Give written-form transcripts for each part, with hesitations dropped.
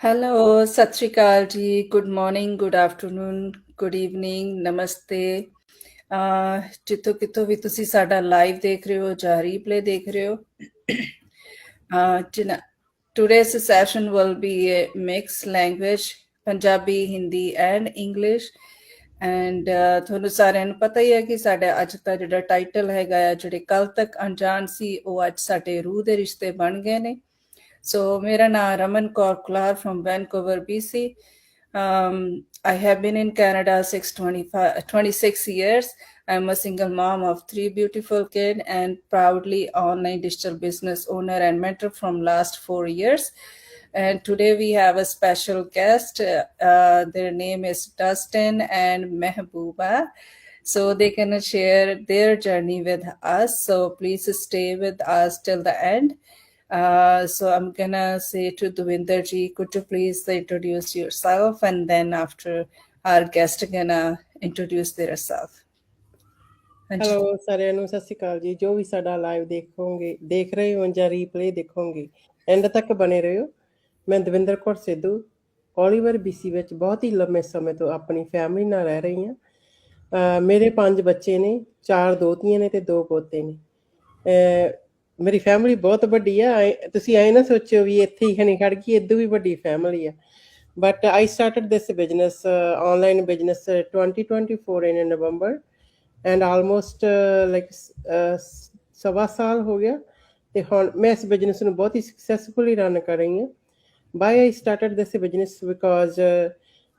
Hello, Sat Sri Akal ji. Good morning, good afternoon, good evening, namaste. ਜਿੱਥੋਂ ਕਿਤੋਂ ਵੀ ਤੁਸੀਂ ਸਾਡਾ ਲਾਈਵ ਦੇਖ ਰਹੇ ਹੋ ਜਾਂ ਰੀਪਲੇ ਦੇਖ ਰਹੇ ਹੋ today's session will be a mixed language Punjabi, Hindi and English and ਤੁਹਾਨੂੰ ਸਾਰਿਆਂ ਨੂੰ ਪਤਾ ਹੀ ਹੈ ਕਿ ਸਾਡਾ ਅੱਜ ਦਾ ਜਿਹੜਾ ਟਾਈਟਲ ਹੈਗਾ ਆ ਜਿਹੜੇ ਕੱਲ ਤੱਕ ਅਣਜਾਣ ਸੀ ਉਹ ਅੱਜ ਸਾਡੇ ਰੂਹ ਦੇ ਰਿਸ਼ਤੇ ਬਣ ਗਏ ਨੇ So, ਮੇਰਾ ਨਾਮ Raman Kaur Kular from Vancouver, BC. I have been in Canada 26 years. I'm a single mom of 3 beautiful kids and proudly online digital business owner and mentor from last 4 years. And today we have a special guest. Their name is Dustin and Mehbooba. So they can share their journey with us. So please stay with us till the end. So I'm gonna say to Devinder ji, could you please introduce yourself, and then after our guest gonna introduce themselves. Hello ਸਾਰਿਆਂ ਨੂੰ ਸਤਿ ਸ਼੍ਰੀ ਅਕਾਲ ਜੀ। ਜੋ ਵੀ ਸਾਡਾ live ਦੇਖ ਰਹੇ ਹੋ ਜਾਂ ਰੀਪਲੇ ਦੇਖੋਗੇ ਐਂਡ ਤੱਕ ਬਣੇ ਰਹੋ। ਮੈਂ ਦਵਿੰਦਰ ਕੌਰ ਸਿੱਧੂ ਓਲੀਵਰ BC ਵਿੱਚ ਬਹੁਤ ਹੀ ਲੰਮੇ ਸਮੇਂ ਤੋਂ ਆਪਣੀ ਫੈਮਿਲੀ ਨਾਲ ਰਹਿ ਰਹੀ ਹਾਂ। ਮੇਰੇ 5 ਬੱਚੇ ਨੇ, 4 ਦੋਤੀਆਂ ਨੇ ਤੇ 2 ਪੋਤੇ ਨੇ। ਮੇਰੀ ਫੈਮਿਲੀ ਬਹੁਤ ਵੱਡੀ ਆ। ਤੁਸੀਂ ਐਂ ਨਾ ਸੋਚਿਓ ਵੀ ਇੱਥੇ ਹੀ ਖਣੀ ਖੜ ਗਈ, ਇਦੋਂ ਵੀ ਵੱਡੀ ਫੈਮਿਲੀ ਆ। But I started this business online business 2024 in November and almost ਸਵਾ ਸਾਲ ਹੋ ਗਿਆ ਤੇ ਹੁਣ ਮੈਂ ਇਸ ਬਿਜ਼ਨਸ ਨੂੰ ਬਹੁਤ ਹੀ ਸਕਸੈਸਫੁਲੀ ਰਨ ਕਰ ਰਹੀ ਹਾਂ। ਬਾਈ I started this business because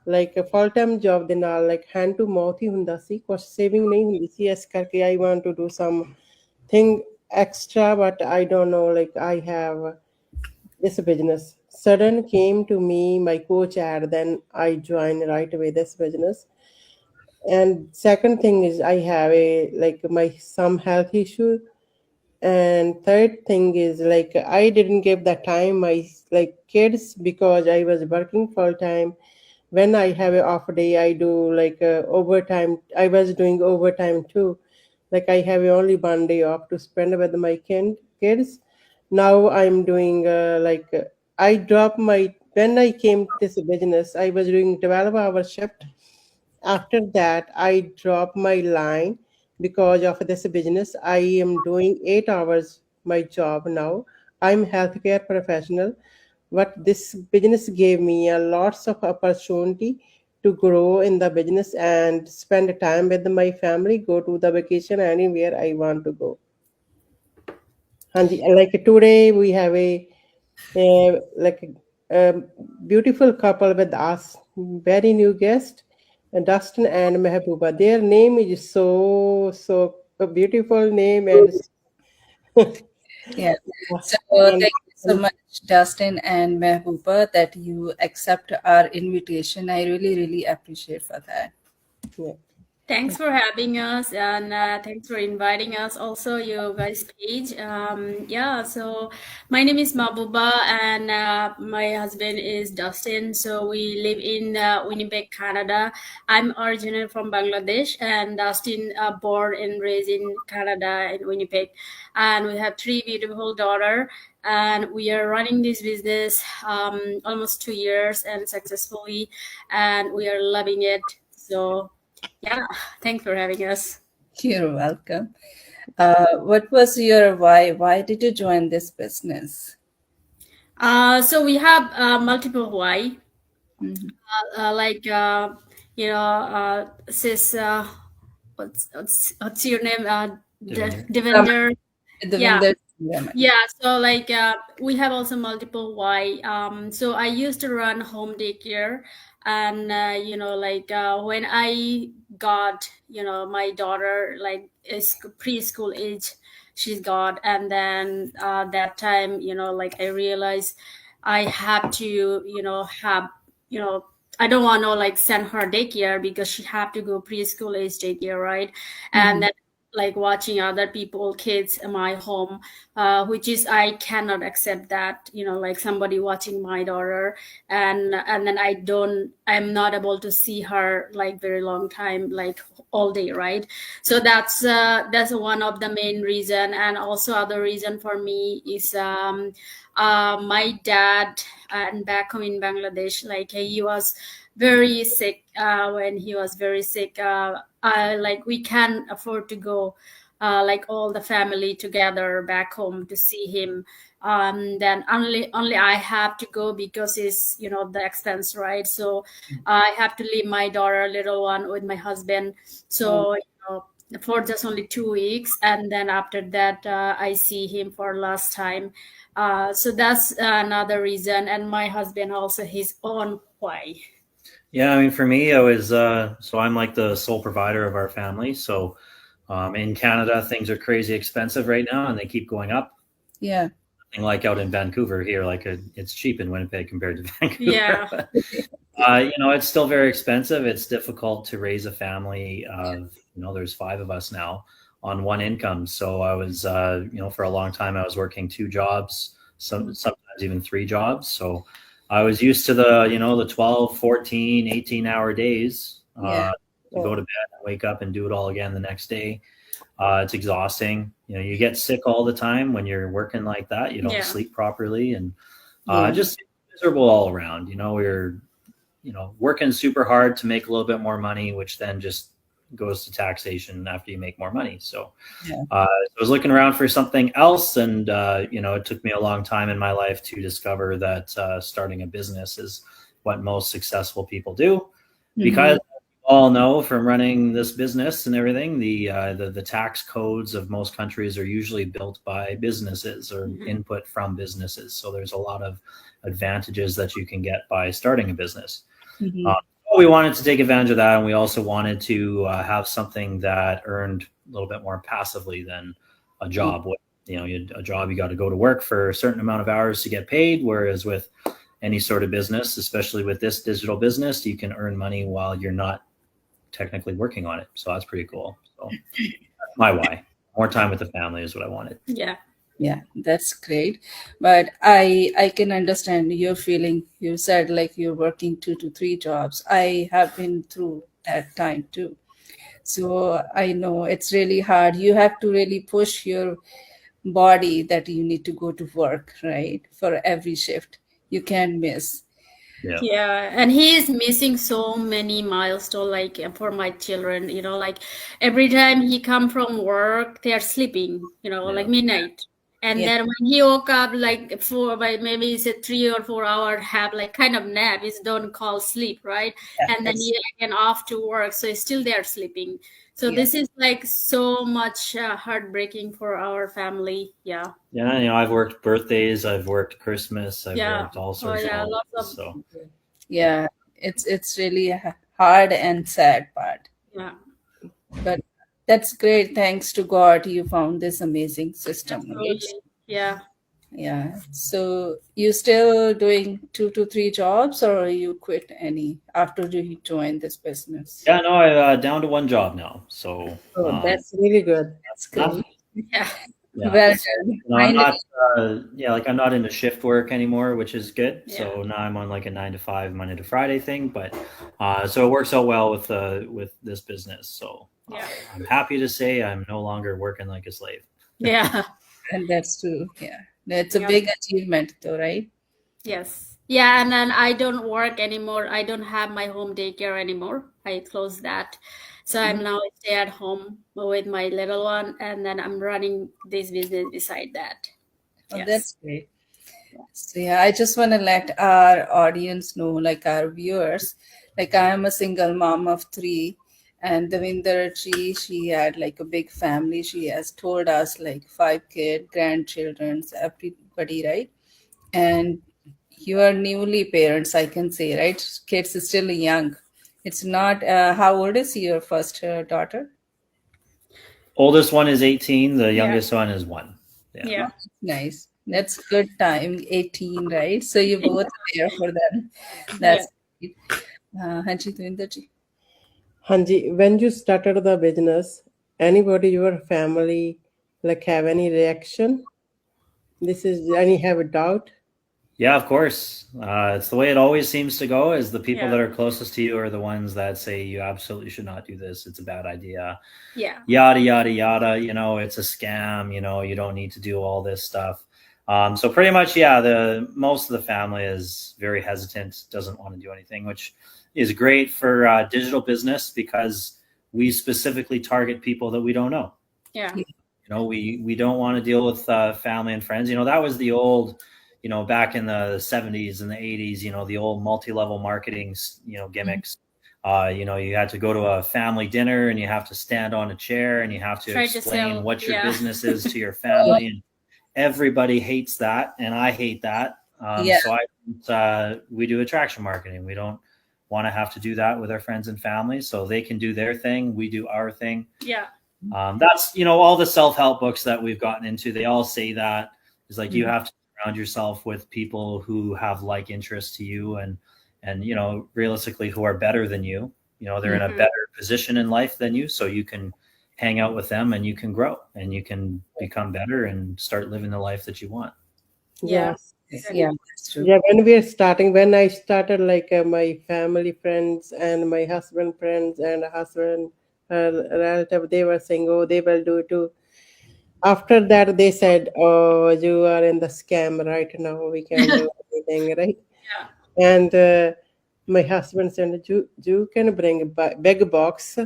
like full time job ਦੇ ਨਾਲ ਲਾਈਕ ਹੈਂਡ ਟੂ ਮਾਊਥ ਹੀ ਹੁੰਦਾ ਸੀ, ਕੁਛ ਸੇਵਿੰਗ ਨਹੀਂ ਹੁੰਦੀ ਸੀ। ਇਸ ਕਰਕੇ I want to do something extra, but I don't know, like I have this business sudden came to me, my coach ad, then I joined right away this business. And second thing is I have some health issue, and third thing is like I didn't give the time my kids because I was working full time. When I have an off day, I do overtime. I was doing overtime too. Like I have only one day off to spend with my kids. Now I'm doing I drop when I came to this business, I was doing 12-hour shift. After that, I dropped my line because of this business. I am doing 8 hours my job now. I'm healthcare professional, but this business gave me a lots of opportunity to grow in the business and spend time with my family, go to the vacation anywhere I want to go. And like today we have a beautiful couple with us, very new guest, Dustin and Mehbooba. Their name is so a beautiful name and Yeah. So thank you so much, Dustin and Mehbooba, that you accept our invitation. I really appreciate for that. Yeah. Thanks for having us, and thanks for inviting us also, you guys page. Yeah, so my name is Mabuba and my husband is Dustin. So we live in Winnipeg, Canada. I'm originally from Bangladesh, and Dustin born and raised in Canada in Winnipeg. And we have 3 beautiful daughters, and we are running this business almost 2 years and successfully, and we are loving it. So yeah, thanks for having us. You're welcome. What was your why? Why did you join this business? So we have multiple why. Sis, what's your name? Devinder. Yeah. So we have also multiple why. So I used to run home daycare, and when I got my daughter is preschool age, she's got, and then that time I realized I have to have I don't want to send her daycare because she have to go preschool age daycare, right? And then watching other people kids in my home, which is I cannot accept that somebody watching my daughter, and then I'm not able to see her very long time, all day, right? So that's one of the main reason. And also other reason for me is my dad and back home in Bangladesh, like he was very sick. When he was very sick, like we can't afford to go, like all the family together back home to see him. Then only I have to go because it's the expense, right? So I have to leave my daughter, little one, with my husband. So for just only 2 weeks, and then after that I see him for last time. So that's another reason, and my husband also his own why. Yeah, I mean, for me, I was so I'm like the sole provider of our family. So in Canada, things are crazy expensive right now, and they keep going up. Yeah. Nothing like out in Vancouver here, like it's cheap in Winnipeg compared to Vancouver. Yeah. It's still very expensive. It's difficult to raise a family of, there's 5 of us now on one income. So I was, for a long time, I was working 2 jobs, sometimes even 3 jobs. So I was used to the 12, 14, 18-hour days to go to bed and wake up and do it all again the next day. It's exhausting. You get sick all the time when you're working like that. You don't sleep properly, and just miserable all around. We're working super hard to make a little bit more money, which then just goes to taxation after you make more money. So I was looking around for something else, and it took me a long time in my life to discover that starting a business is what most successful people do, because all know from running this business and everything, the tax codes of most countries are usually built by businesses or input from businesses. So there's a lot of advantages that you can get by starting a business. We wanted to take advantage of that, and we also wanted to have something that earned a little bit more passively than a job. A job, you got to go to work for a certain amount of hours to get paid, whereas with any sort of business, especially with this digital business, you can earn money while you're not technically working on it. So that's pretty cool. So that's my why. More time with the family is what I wanted. Yeah, that's great. But I can understand your feeling. You said like you're working 2 to 3 jobs. I have been through that time too. So I know it's really hard. You have to really push your body that you need to go to work, right? For every shift. You can't miss. And he is missing so many milestones, like for my children, like every time he come from work, they are sleeping, like midnight. And then when he woke up, like maybe it's a 3 or 4 hour have like kind of nap. It's don't call sleep, right? And then he again off to work, so he's still there sleeping. So this is like so much heartbreaking for our family. Yeah, I've worked birthdays, I've worked Christmas, I've worked all sorts of holidays. So it's really a hard and sad part. But that's great. Thanks to God, you found this amazing system. Right? Yeah. So you still doing 2 to 3 jobs, or you quit any after you joined this business? Yeah, no, I down to 1 job now. So that's really good. That's great. Well, I'm not, I'm not into shift work anymore, which is good. So now I'm on like a 9 to 5 Monday to Friday thing, but so it works out well with this business. So I'm happy to say I'm no longer working like a slave. And that's true. That's a big achievement though, right? Yes. And then I don't work anymore. I don't have my home daycare anymore. I closed that. So I'm now stay at home with my little one, and then I'm running this business beside that. That's great. So I just want to let our audience know, like our viewers, like I am a single mom of 3, and Devinder ji, she had like a big family. She has told us like 5 kids, grandchildren, everybody, right? And you are newly parents, I can say, right? Kids is still young. It's not, how old is your first daughter? Oldest one is 18. The youngest one is 1. Nice. That's good time. 18, right? So you both are there for them. That's great. Hanji, Devinder ji. Hanji, when you started the business, anybody, your family, like have any reaction? Any have a doubt? Yeah, of course. It's the way it always seems to go, is the people that are closest to you are the ones that say you absolutely should not do this. It's a bad idea. Yada, yada, yada. It's a scam. You don't need to do all this stuff. So pretty much, yeah, most of the family is very hesitant, doesn't want to do anything, which is great for digital business because we specifically target people that we don't know. Yeah. We don't want to deal with family and friends. That was the old, back in the 70s and the 80s, the old multi-level marketing, gimmicks. You had to go to a family dinner and you have to stand on a chair and you have to explain what your business is to your family. And everybody hates that. And I hate that. So we do attraction marketing. We don't want to have to do that with our friends and family. So they can do their thing. We do our thing. Yeah. That's, all the self-help books that we've gotten into, they all say that. It's like you have to surround yourself with people who have like interests to you and realistically who are better than you. They're in a better position in life than you, so you can hang out with them and you can grow and you can become better and start living the life that you want. Yes. Yeah, that's true. Yeah, when I started, like my family friends and my husband friends and husband relative, they were saying, oh, they will do too. After that, they said, oh, you are in the scam right now. We can't do anything, right? Yeah. And my husband said, you can bring a big box,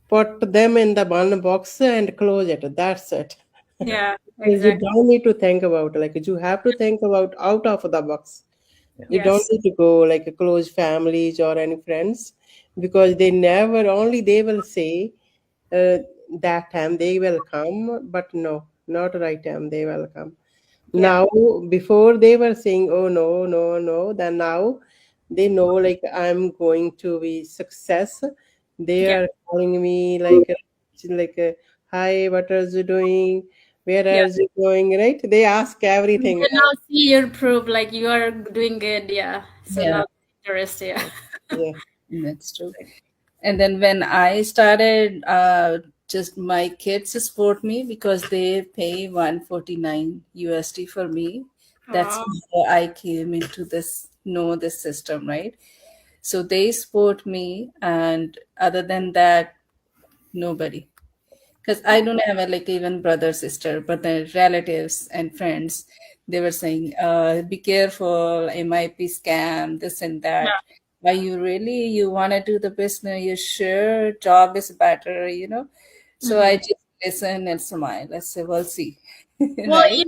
put them in the one box and close it. That's it. Yeah, You exactly. don't need to think about, like, you have to think about out of the box. You don't Yes. need to go like close families or any friends, because they will say that time they will come, but no, not right time they will come. Yeah. Now, before they were saying, oh no, no, no, then now they know, like, I'm going to be success. They Yeah. are calling me like hi, what are you doing? Where Yeah. are you going? Right? They ask We everything can now. now see your proof, like you are doing good. Yeah. So Yeah, now interest. Yeah. Yeah. that's true. And then when I started, just my kids support me because they pay 149 USD for me. That's Oh, how I came into this system, right? So they support me, and other than that, nobody. Because I don't have like even brother, sister, but the relatives and friends, they were saying, be careful, it might be scam, this and that. yeah. Are you really, you want to do the business? You sure job is better? So I Mhm. just listen and smile. Let's say, we'll see. Well, Right?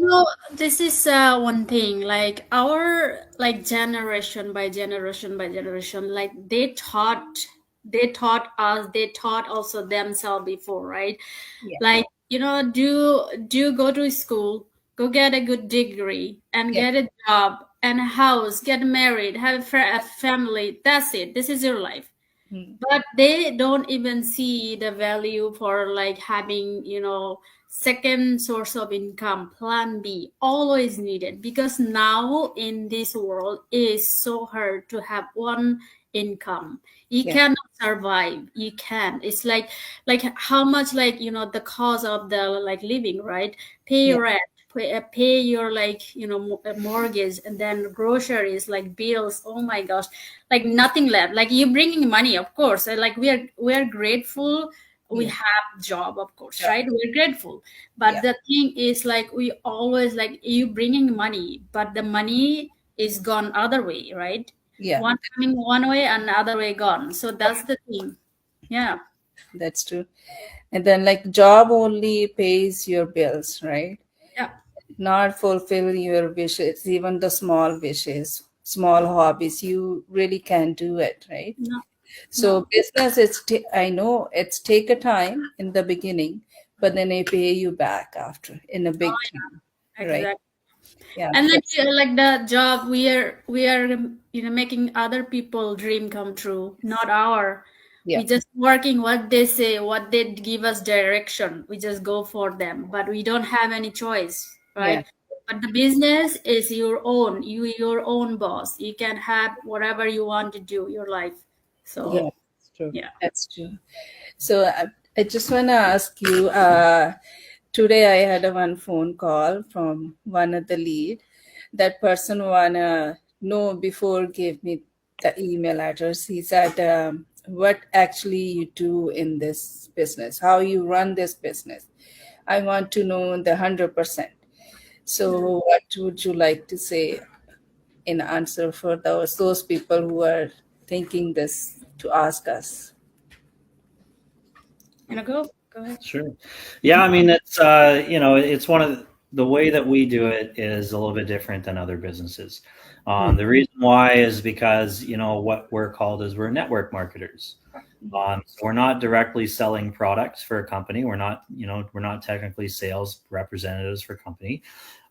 this is one thing. Like our like generation by generation by generation, like they taught us, they taught also themselves before, right? Yeah. Like do go to school, go get a good degree, and Yeah. get a job and a house, get married, have a family. That's it. This is your life. Hmm. But they don't even see the value for like having second source of income, plan B, always needed, because now in this world is so hard to have one income. You Yeah. cannot survive. You can, it's like how much, like the cost of the like living, right? Pay Yeah. rent, pay your like mortgage, and then groceries, like bills. Oh my gosh, like nothing left. Like you bringing money, of course. Like we are grateful. We Yeah. have job, of course, Yeah. right? We're grateful. But Yeah. the thing is, like, we always like you bringing money, but the money is gone other way, right? Yeah. One coming one way and other way gone. So that's the thing. Yeah. That's true. And then like job only pays your bills, right? Yeah. Not fulfill your wishes, even the small wishes, small hobbies, you really can do it, right? No. So No. business I know it's take a time in the beginning, but then they pay you back after in a big time, right? Exactly. Yeah, And like that's like the job, we are making other people dream come true, not our. yeah, We just working what they say, what they give us direction. We just go for them, but we don't have any choice, yeah, right? But the business is your own. Your own boss. You can have whatever you want to do your life. yeah, So Yeah, it's true. yeah. that's true. So I just want to ask you, today I had a one phone call from one of the lead. That person wanna know before gave me the email address. He said, what actually you do in this business, how you run this business. I want to know the 100%. So what would you like to say in answer for those people who are thinking this to ask us? Go ahead. Sure. Yeah, I mean, it's it's one of the way that we do it is a little bit different than other businesses. The reason why is because what we're called is we're network marketers. So we're not directly selling products for a company. We're not technically sales representatives for a company.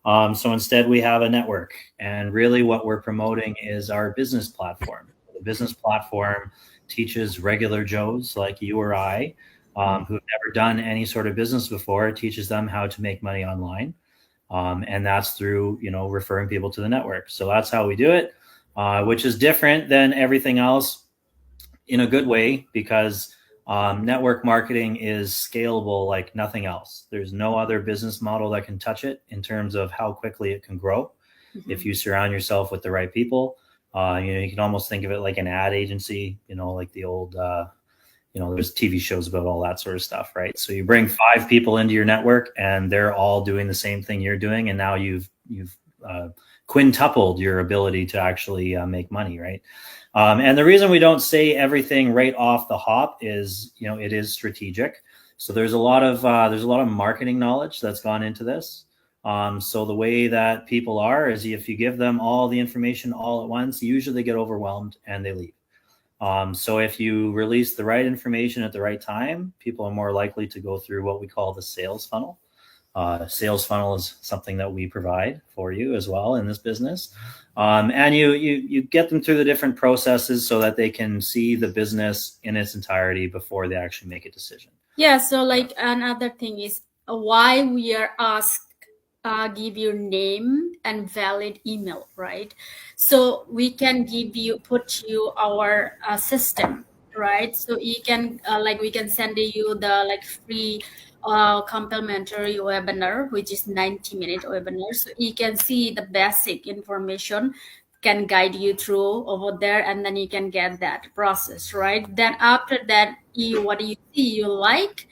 So instead, we have a network, and really what we're promoting is our business platform. The business platform teaches regular Joes like you or I, who have never done any sort of business before. It teaches them how to make money online, and that's through referring people to the network. So that's how we do it, which is different than everything else in a good way, because network marketing is scalable like nothing else. There's no other business model that can touch it in terms of how quickly it can grow. If you surround yourself with the right people. You can almost think of it like an ad agency, like the old there's TV shows about all that sort of stuff, right? So you bring 5 people into your network and they're all doing the same thing you're doing, and now you've quintupled your ability to actually make money, right? And the reason we don't say everything right off the hop is, it is strategic. So there's a lot of marketing knowledge that's gone into this. So the way that people are is, if you give them all the information all at once, usually they get overwhelmed and they leave. So if you release the right information at the right time, people are more likely to go through what we call the sales funnel. Sales funnel is something that we provide for you as well in this business. And you get them through the different processes so that they can see the business in its entirety before they actually make a decision. Yeah. So like another thing is why we are asked give your name and valid email, right? So we can put you our system, right? So you can we can send you the free complimentary webinar, which is 90-minute webinar. So you can see the basic information, can guide you through over there, and then you can get that process, right? Then after that, what you see you like,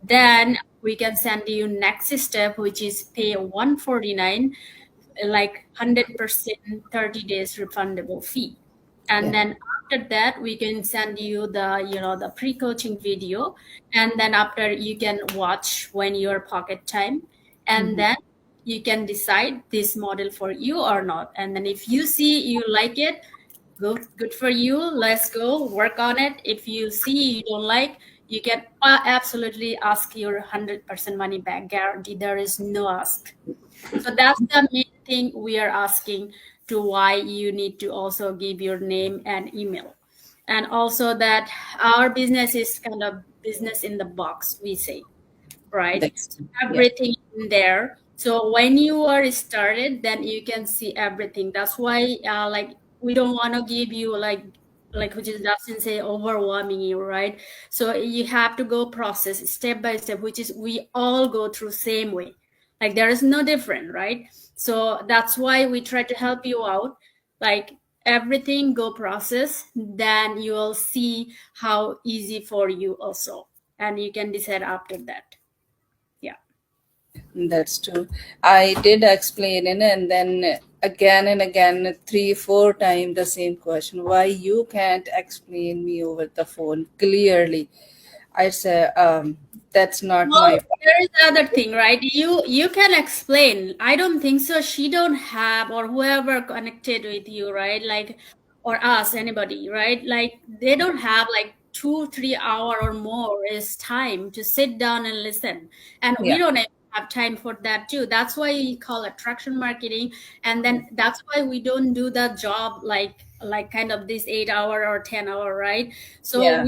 then we can send you next step, which is pay $149, like 100% 30 days refundable fee. And then after that, we can send you the pre-coaching video, and then after you can watch when your pocket time, and then you can decide this model for you or not. And then if you see you like it, good for you, let's go work on it. If you see you don't like, you can absolutely ask your 100% money back guarantee. There is no ask. So that's the main thing we are asking, to why you need to also give your name and email. And also that our business is kind of business in the box, we say, right? Everything in there. So when you are started, then you can see everything. That's why we don't want to give you like which is doesn't say overwhelming you, right? So you have to go process step by step, which is we all go through same way. Like there is no different, right? So that's why we try to help you out. Like everything go process, then you will see how easy for you also, and you can decide after that. Yeah, that's true. I did explain it, and then again and again, 3-4 times the same question. Why you can't explain me over the phone clearly? I say, that's not my. There is another thing, right? You can explain. I don't think so. She don't have, or whoever connected with you, right? Like, or us, anybody, right? Like they don't have like 2-3 hour or more is time to sit down and listen, and we don't have time for that too. That's why we call attraction marketing, and then that's why we don't do that job like kind of this 8 hour or 10 hour, right? So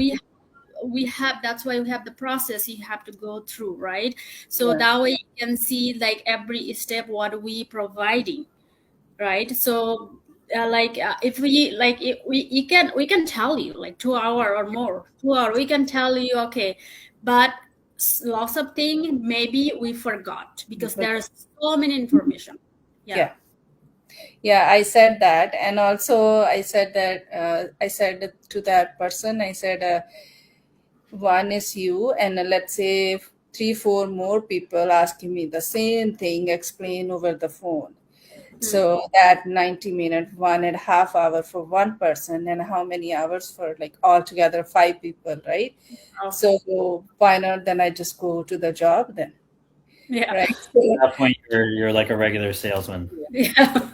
we have, that's why we have the process you have to go through, right? So that way you can see like every step what we providing, right? So if we like if we can tell you like 2 hour or more, 2 hour, we can tell you, okay, but lots of things maybe we forgot because there's so many information. I said that, and also I said that I said to that person, I said, one is you, and let's say 3-4 more people asking me the same thing, explain over the phone. So that 90-minute, 1.5 hour for one person, and how many hours for like altogether 5 people, right? Oh. So why not? Then I just go to the job then, Yeah. right? At that point, you're like a regular salesman. Yeah.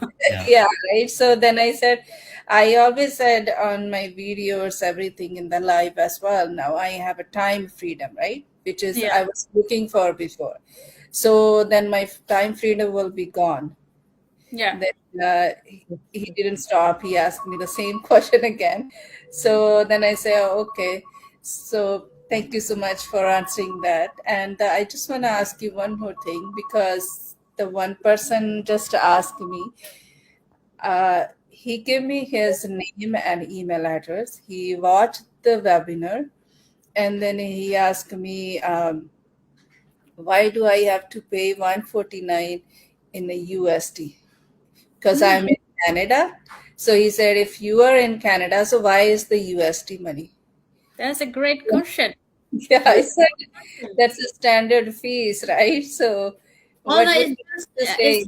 Yeah, right. So then I always said on my videos, everything in the live as well. Now I have a time freedom, right? Which is Yeah. I was looking for before. So then my time freedom will be gone. Yeah. Then he didn't stop. He asked me the same question again. So then I say, oh, okay. So thank you so much for answering that. And I just want to ask you one more thing, because the one person just asked me, he gave me his name and email address. He watched the webinar, and then he asked me, why do I have to pay 149 in the USD? Because I'm in Canada. So he said, if you are in Canada, so why is the USD money? That's a great question. Yeah, I said that's a standard fees, right? So what Although would you say?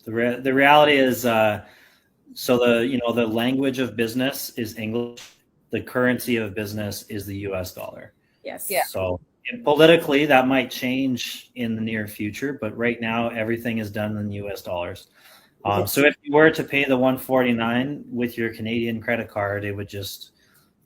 The reality is, so the language of business is English. The currency of business is the US dollar. Yes. Yeah. So politically, that might change in the near future, but right now everything is done in US dollars. So if you were to pay the 149 with your Canadian credit card, it would just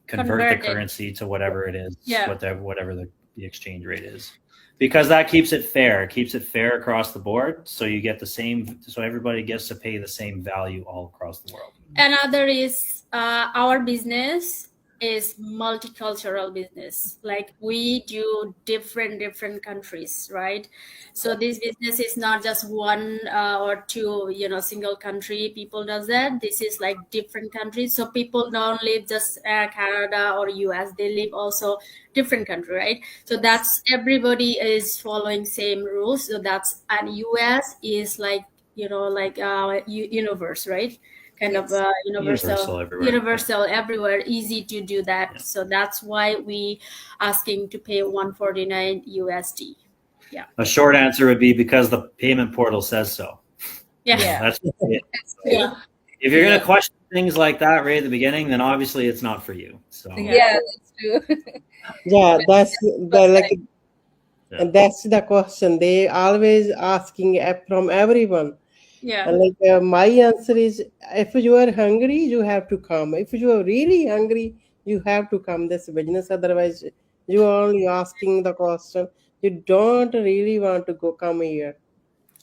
convert the currency to whatever it is, whatever the exchange rate is, because that keeps it fair. It keeps it fair across the board, so you get the same. So everybody gets to pay the same value all across the world. Another is our business is multicultural business. Like we do different countries, right? So this business is not just one or two, single country people does that. This is like different countries. So people don't live just Canada or US. They live also different country, right? So that's everybody is following same rules. So that's, and US is like universe, right? Kind of universal everywhere, easy to do that. Yeah. So that's why we asking to pay 149 USD. Yeah. A short answer would be because the payment portal says so. Yeah. That's it. Yeah. If you're going to question things like that right at the beginning, then obviously it's not for you. So yeah, that's true. Yeah, that's that's the question they always asking from everyone. Yeah. And my answer is, if you are hungry, you have to come. If you are really hungry, you have to come this business. Otherwise, you are only asking the question. You don't really want to come here.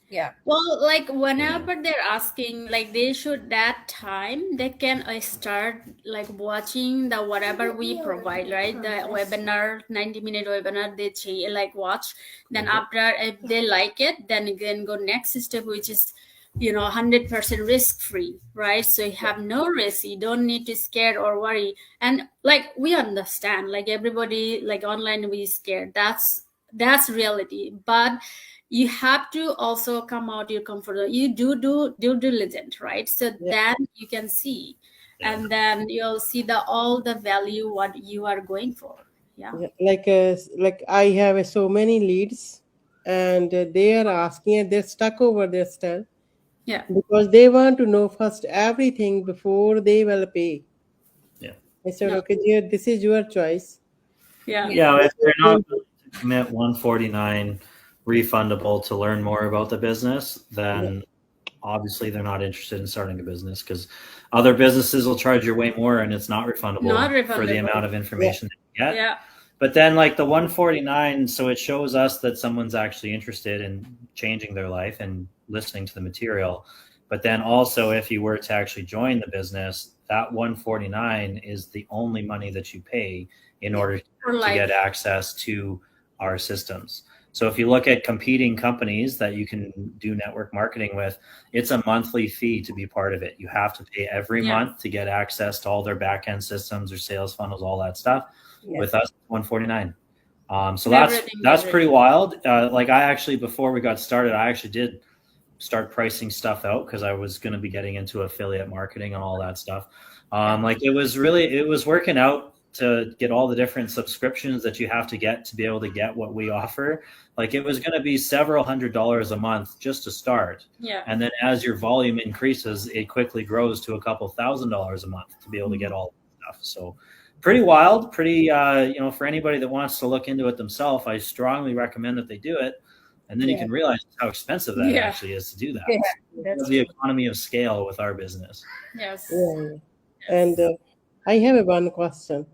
Yeah. Well, like whenever they're asking, like they should that time they can start like watching the whatever we provide, right? The webinar, 90-minute webinar, they watch. Then after, if they like it, then again go next step, which is 100% risk free, right? So you have no risk, you don't need to scare or worry. And like we understand, like everybody, like online we scared, that's reality. But you have to also come out your comfort zone. You do due diligence, right? So then you can see, and then you'll see all the value what you are going for. Yeah. Like I have so many leads, and they are asking, and they're stuck over their stand. Yeah. Because they want to know first everything before they will pay. Yeah. I said, okay, dear, this is your choice. Yeah. Yeah. If they're not willing to commit 149 refundable to learn more about the business, then obviously they're not interested in starting a business, because other businesses will charge you way more and it's not refundable for the amount of information that you get. Yeah. But then like the 149, so it shows us that someone's actually interested in changing their life and listening to the material. But then also, if you were to actually join the business, that 149 is the only money that you pay in order to get access to our systems. So if you look at competing companies that you can do network marketing with, it's a monthly fee to be part of it. You have to pay every month to get access to all their back-end systems, their sales funnels, all that stuff. With us, 149. So that's pretty wild. Like I actually, before we got started, I actually did start pricing stuff out because I was going to be getting into affiliate marketing and all that stuff. Like it was working out to get all the different subscriptions that you have to get to be able to get what we offer, like it was going to be several $100s a month just to start. Yeah. And then as your volume increases, it quickly grows to a couple $1,000s a month to be able to get all that stuff. So pretty wild, pretty, for anybody that wants to look into it themselves, I strongly recommend that they do it. And then you can realize how expensive that actually is to do that. That's the economy of scale with our business. Yes. Yeah. And I have one question.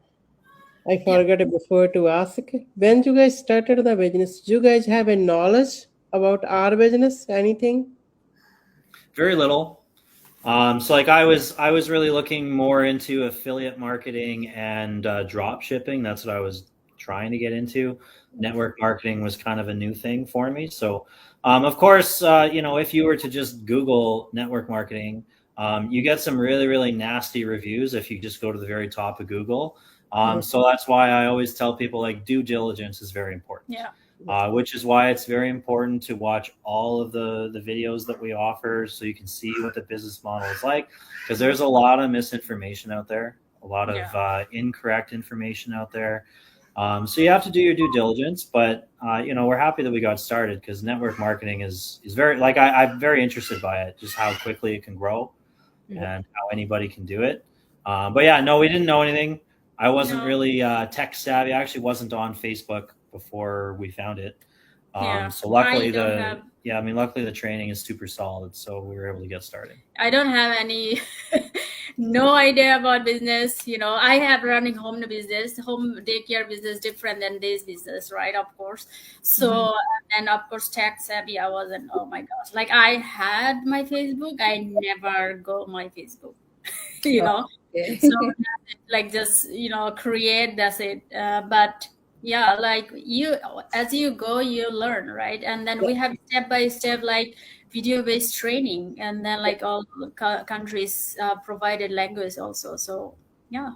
I forgot before to ask. When you guys started the business, do you guys have a knowledge about our business? Anything? Very little. So like I was really looking more into affiliate marketing and drop shipping. That's what I was trying to get into. Network marketing was kind of a new thing for me. So of course, if you were to just Google network marketing, you get some really, really nasty reviews if you just go to the very top of Google. So that's why I always tell people, like, due diligence is very important. Yeah. Which is why it's very important to watch all of the videos that we offer so you can see what the business model is like, because there's a lot of misinformation out there, a lot of incorrect information out there. So you have to do your due diligence, but we're happy that we got started, because network marketing is very, like, I'm very interested by it, just how quickly it can grow and how anybody can do it. But yeah, no, we didn't know anything. I wasn't really tech savvy. I actually wasn't on Facebook before we found it. So luckily luckily the training is super solid, so we were able to get started. I don't have any no idea about business. I have running home daycare business, different than this business, right? Of course. So and of course tech savvy I wasn't. Oh my gosh, like I had my Facebook, I never go my Facebook. So like just create, that's it. But yeah, like as you go you learn, right? And then we have step by step like video based training, and then like all countries provided language also. So yeah,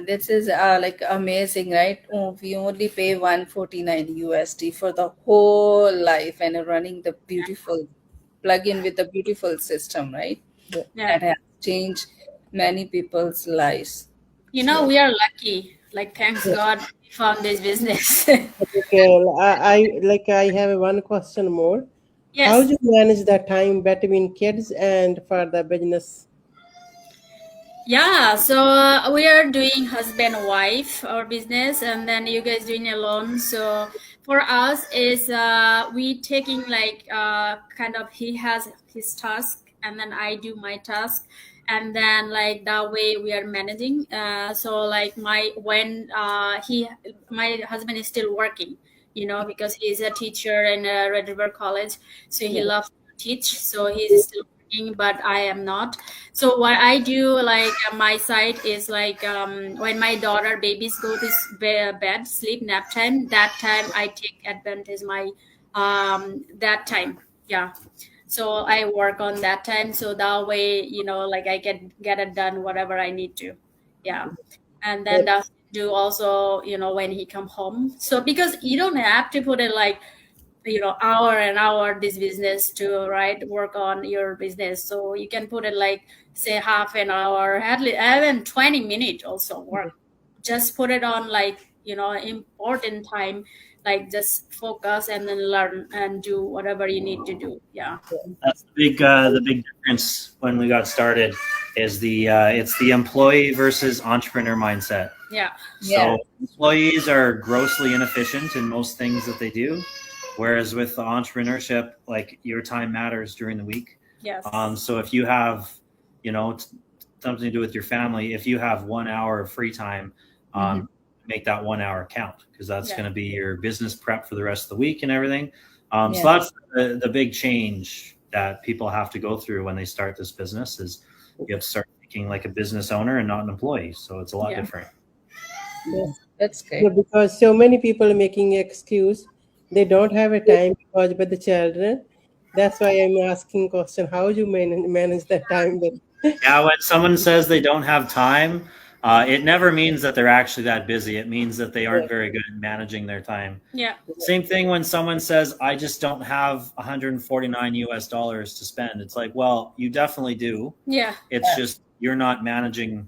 this is like amazing, right? We only pay $149 for the whole life and running the beautiful plug-in with the beautiful system, right? That has changed many people's lives. we are lucky, like thanks God we found this business. Okay, I have one question more. Yes. How do you manage the time between kids and for the business? Yeah, so we are doing husband wife our business, and then you guys doing alone. So for us is we taking like kind of, he has his task and then I do my task, and then like that way we are managing. So like my husband is still working, because he's a teacher in Red River College, so he loves to teach, so he's still working, but I am not. So what I do, like my side is like when my daughter babies go to bed, sleep, nap time, that time I take advantage my that time. Yeah. So I work on that time, so that way like I can get it done whatever I need to. Yeah. And then that's do also when he come home, so because you don't have to put it like hour and hour this business to work on your business, so you can put it like say half an hour, at least even 20 minutes also work. Just put it on like important time, like just focus and then learn and do whatever you need to do. Yeah, that's the big difference when we got started is it's the employee versus entrepreneur mindset. So employees are grossly inefficient in most things that they do, whereas with the entrepreneurship, like your time matters during the week. Yes. So if you have something to do with your family, if you have 1 hour of free time, make that 1 hour count, because that's going to be your business prep for the rest of the week and everything. So that's the big change that people have to go through when they start this business, is you have to start thinking like a business owner and not an employee. So it's a lot different. Yes, that's great. Yeah, because so many people are making excuse they don't have a time because with the children. That's why I'm asking question, how do you manage that time with? Yeah, when someone says they don't have time, it never means that they're actually that busy. It means that they aren't very good at managing their time. Yeah. Same thing when someone says, I just don't have $149 to spend. It's like, well, you definitely do. Yeah. It's just you're not managing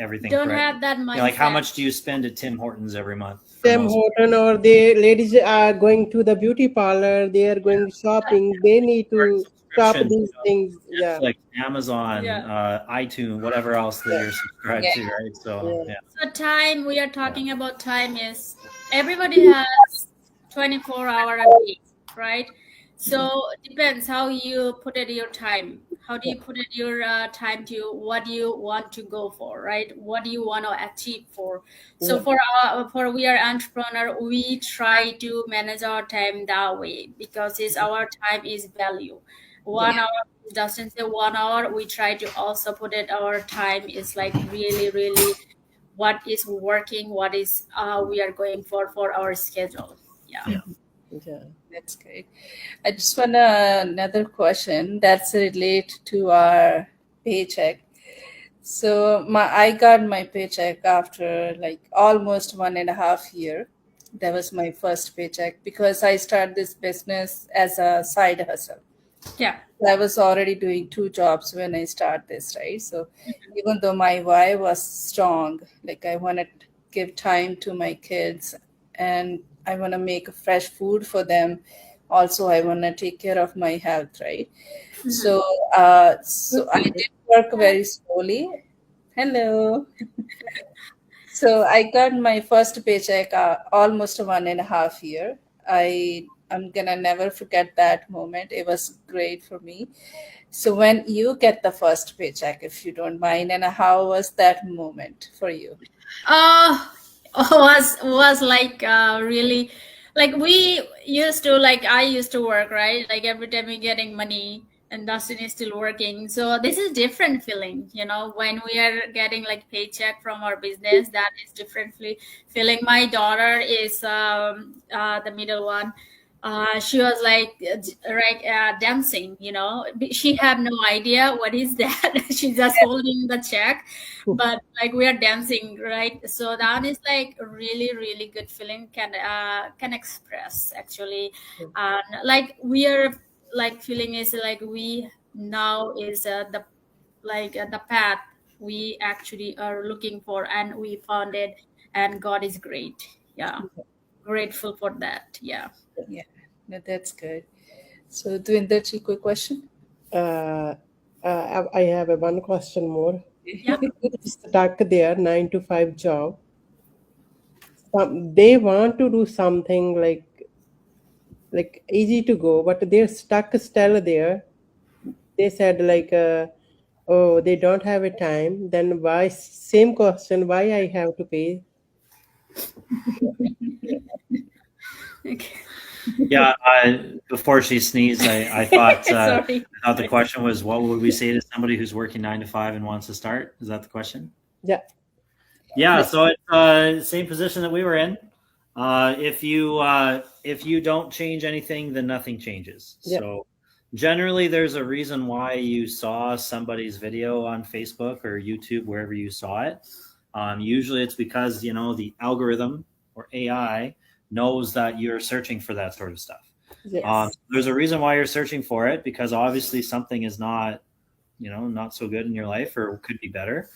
everything don't correct. have that mindset. Like, how much do you spend at Tim Hortons every month? Tim Horton, or the ladies are going to the beauty parlor, they are going shopping, they need to shop these things. Netflix, Amazon, iTunes, whatever else that you're subscribed to, right? So So time, we are talking about time, is everybody has 24 hours a week, right? So it depends how you put it your time. How do you put it your time to what you want to go for, right? What do you want to achieve for? So for we are entrepreneur, we try to manage our time that way, because our time is value. 1 hour doesn't say 1 hour. We try to also put it our time is like really, really what is working, what is we are going for our schedule. Yeah. That's great. I just want another question that's related to our paycheck. So I got my paycheck after like almost 1.5 years. That was my first paycheck because I started this business as a side hustle. Yeah. I was already doing 2 jobs when I started this, right? So even though my why was strong, like I want to give time to my kids and I want to make fresh food for them. Also, I want to take care of my health, right? So I did work very slowly. Hello. So I got my first paycheck almost 1.5 years. I'm gonna never forget that moment. It was great for me. So when you get the first paycheck, if you don't mind, and how was that moment for you? Was like really, like we used to, like I used to work, right? Like every time we're getting money and Dustin is still working. So this is different feeling, when we are getting like paycheck from our business, that is differently feeling. My daughter is the middle one. She was like dancing, she had no idea what is that. She's just holding the check, but like we are dancing, right? So that is like a really, really good feeling, can express actually. And like we are like feeling is like we now is the path we actually are looking for, and we found it, and God is great. Grateful for that. Yeah, that's good. So Dwinder, quick question. I have one question more. yeah. Stuck there 9 to 5 job. They want to do something like easy to go, but they're stuck still there. They said like oh, they don't have a time. Then why, same question, why I have to pay? Okay. Yeah, before she sneezed, I thought Sorry. I thought the question was, what would we say to somebody who's working 9 to 5 and wants to start? Is that the question? Yeah. Yeah. So it's same position that we were in. If you don't change anything, then nothing changes. Yeah. So generally, there's a reason why you saw somebody's video on Facebook or YouTube, wherever you saw it. Usually, it's because the algorithm or AI knows that you're searching for that sort of stuff. Yes. There's a reason why you're searching for it, because obviously something is not so good in your life, or could be better.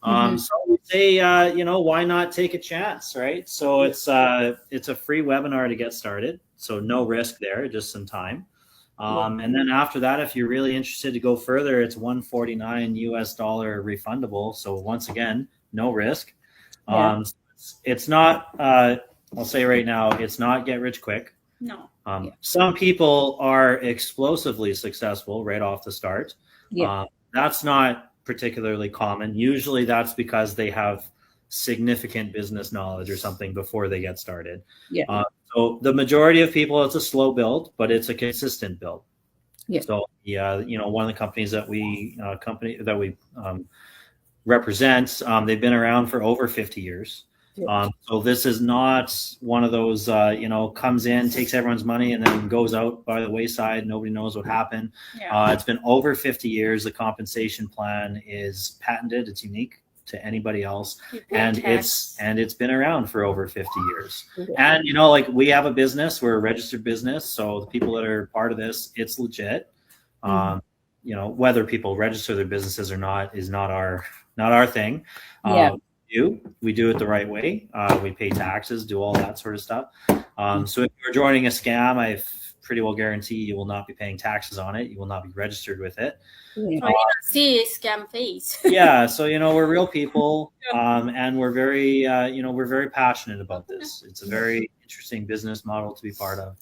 So we say, why not take a chance, right? So it's a free webinar to get started. So no risk there, just some time. And then after that, if you're really interested to go further, it's $149 refundable. So once again, no risk. It's not, I'll say right now, it's not get rich quick. No. Some people are explosively successful right off the start. That's not particularly common. Usually that's because they have significant business knowledge or something before they get started. So the majority of people, it's a slow build, but it's a consistent build. So one of the companies that we represent, they've been around for over 50 years. So this is not one of those, comes in, takes everyone's money, and then goes out by the wayside. Nobody knows what happened. It's been over 50 years. The compensation plan is patented. It's unique to anybody else. And it's been around for over 50 years. And, we have a business, we're a registered business. So the people that are part of this, it's legit. whether people register their businesses or not is not our thing. We do it the right way. We pay taxes, do all that sort of stuff. So if you're joining a scam, I pretty well guarantee you will not be paying taxes on it. You will not be registered with it. You don't see scam face. Yeah, so we're real people, and we're very we're very passionate about this. It's a very interesting business model to be part of.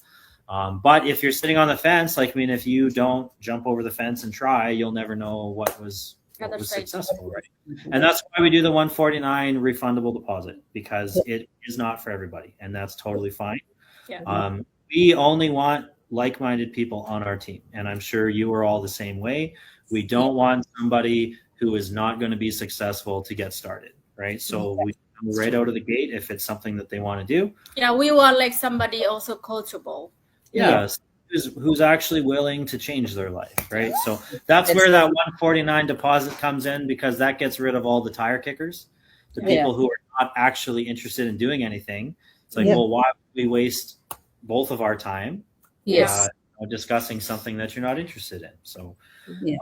But if you're sitting on the fence, if you don't jump over the fence and try, you'll never know what was successful, right? And that's why we do the $149 refundable deposit, because it is not for everybody, and that's totally fine. Yeah. We only want like-minded people on our team, and I'm sure you are all the same way. We don't want somebody who is not going to be successful to get started, right? So we come right out of the gate if it's something that they want to do. Yeah, we want somebody also coachable. Yeah. Who's actually willing to change their life, right? So that's where that $149 deposit comes in, because that gets rid of all the tire kickers, the people who are not actually interested in doing anything. It's well, why would we waste both of our time discussing something that you're not interested in? So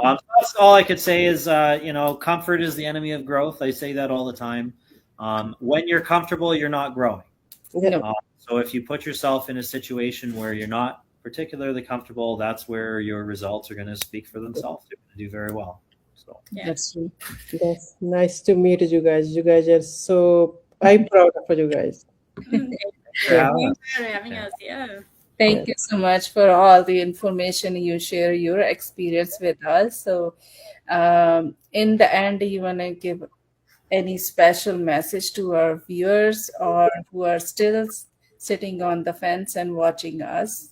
that's all I could say is, comfort is the enemy of growth. I say that all the time. When you're comfortable, you're not growing. So if you put yourself in a situation where you're not particularly comfortable, that's where your results are going to speak for themselves. You're going to do very well. So that's true. That's nice to meet you guys. You guys are so, I'm proud of you guys. Thanks for having us. Thank you so much for all the information you share, your experience with us. So in the end, you want to give any special message to our viewers or who are still sitting on the fence and watching us?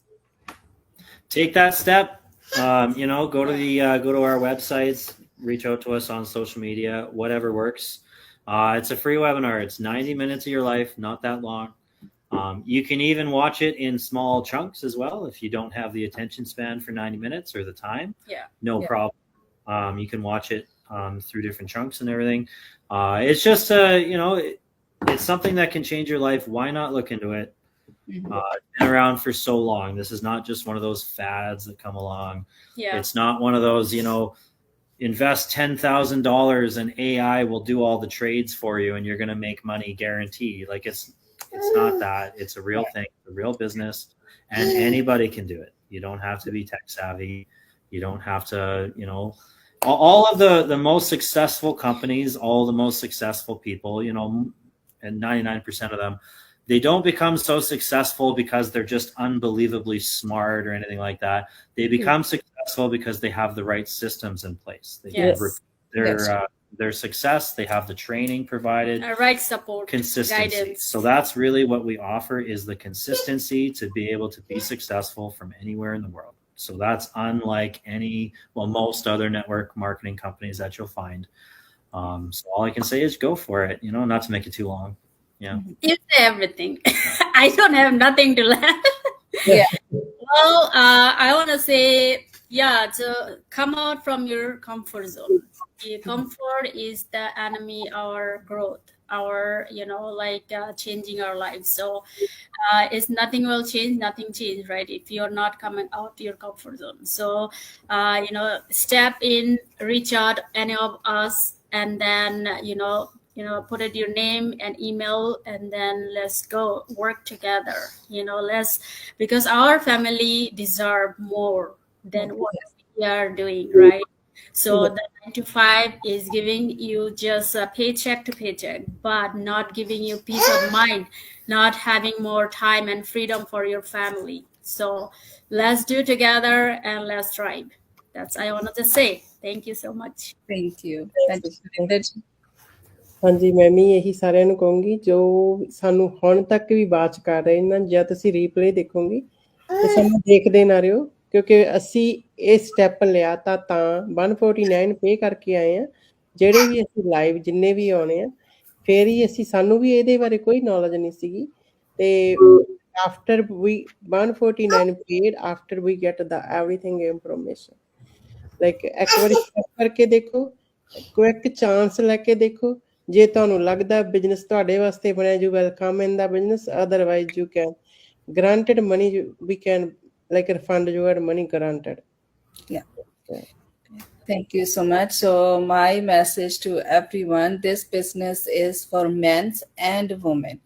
Take that step. Go to our websites, reach out to us on social media, whatever works. It's a free webinar. It's 90 minutes of your life, not that long. You can even watch it in small chunks as well. If you don't have the attention span for 90 minutes or the time, no problem. You can watch it through different chunks and everything. It's just, it's something that can change your life. Why not look into it? It's been around for so long. This is not just one of those fads that come along. It's not one of those, invest $10,000 and AI will do all the trades for you and you're going to make money guaranteed. It's not that. It's a real thing, a real business, and anybody can do it. You don't have to be tech savvy. You don't have to, all of the most successful companies, all the most successful people, and 99% of them, they don't become so successful because they're just unbelievably smart or anything like that. They become successful because they have the right systems in place. Their success, they have the training provided, right support, consistency. guidance. So that's really what we offer, is the consistency to be able to be successful from anywhere in the world. So that's unlike most other network marketing companies that you'll find. So all I can say is go for it, not to make it too long. Yeah. You say everything. I don't have nothing to add. Well, I want to say, to come out from your comfort zone. Comfort is the enemy our growth, our changing our lives. So it's nothing will change, nothing change, right, if you're not coming out your comfort zone. So step in, reach out any of us, and then put it your name and email, and then let's go work together. Because our family deserve more than what we are doing, right? So the 9 to 5 is giving you just a paycheck to paycheck, but not giving you peace of mind, not having more time and freedom for your family. So let's do together and let's thrive. That's I wanted to say. Thank you so much. Thank you. ਹਾਂਜੀ, ਮੈਂ ਵੀ ਇਹੀ ਸਾਰਿਆਂ ਨੂੰ ਕਹੂੰਗੀ ਜੋ ਸਾਨੂੰ ਹੁਣ ਤੱਕ ਵੀ ਵਾਚ ਕਰ ਰਹੇ ਨੇ, ਜਾਂ ਤੁਸੀਂ ਰੀਪਲੇ ਦੇਖੋਗੇ ਤੇ ਸਾਨੂੰ ਦੇਖਦੇ ਨਾ ਰਹੋ, ਕਿਉਂਕਿ ਅਸੀਂ ਇਹ ਸਟੈਪ ਲਿਆ ਤਾਂ 149 ਪੇ ਕਰਕੇ ਆਏ ਆ। ਜਿਹੜੇ ਵੀ ਅਸੀਂ ਲਾਈਵ ਜਿੰਨੇ ਵੀ ਆਉਣੇ ਆ, ਫਿਰ ਹੀ ਸਾਨੂੰ ਵੀ ਇਹਦੇ ਬਾਰੇ ਕੋਈ ਨੌਲੇਜ ਨਹੀਂ ਸੀਗੀ। ਤੇ after we 149 paid, after we get the everything information, ਇੱਕ ਵਾਰੀ ਸਟੈਪ ਕਰਕੇ ਦੇਖੋ, ਕੁਇਕ ਚਾਂਸ ਲੈ ਕੇ ਦੇਖੋ। ਜੇ ਤੁਹਾਨੂੰ ਲੱਗਦਾ ਬਿਜ਼ਨਸ ਤੁਹਾਡੇ ਵਾਸਤੇ ਬਣਿਆ, you welcome in the business, otherwise you can granted money, we can refund your money granted. Thank you so much. So my message to everyone, this business is for men and women.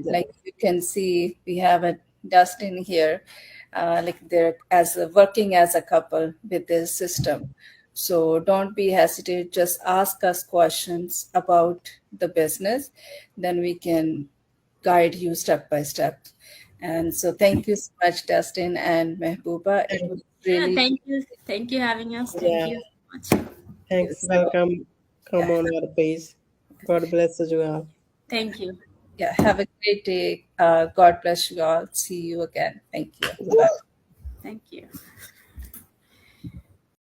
Like you can see, we have a Dustin here, like they're working as a couple with this system. So don't be hesitant. Just ask us questions about the business, then we can guide you step by step. And so thank you so much, Dustin and Mehbooba. It was really Thank you having us. Thank Yeah. you so much. Thanks. so, Welcome. Come on our page. God bless you all. Thank you. yeah, have a great day. God bless you all. See you again. Thank you. Bye. Thank you.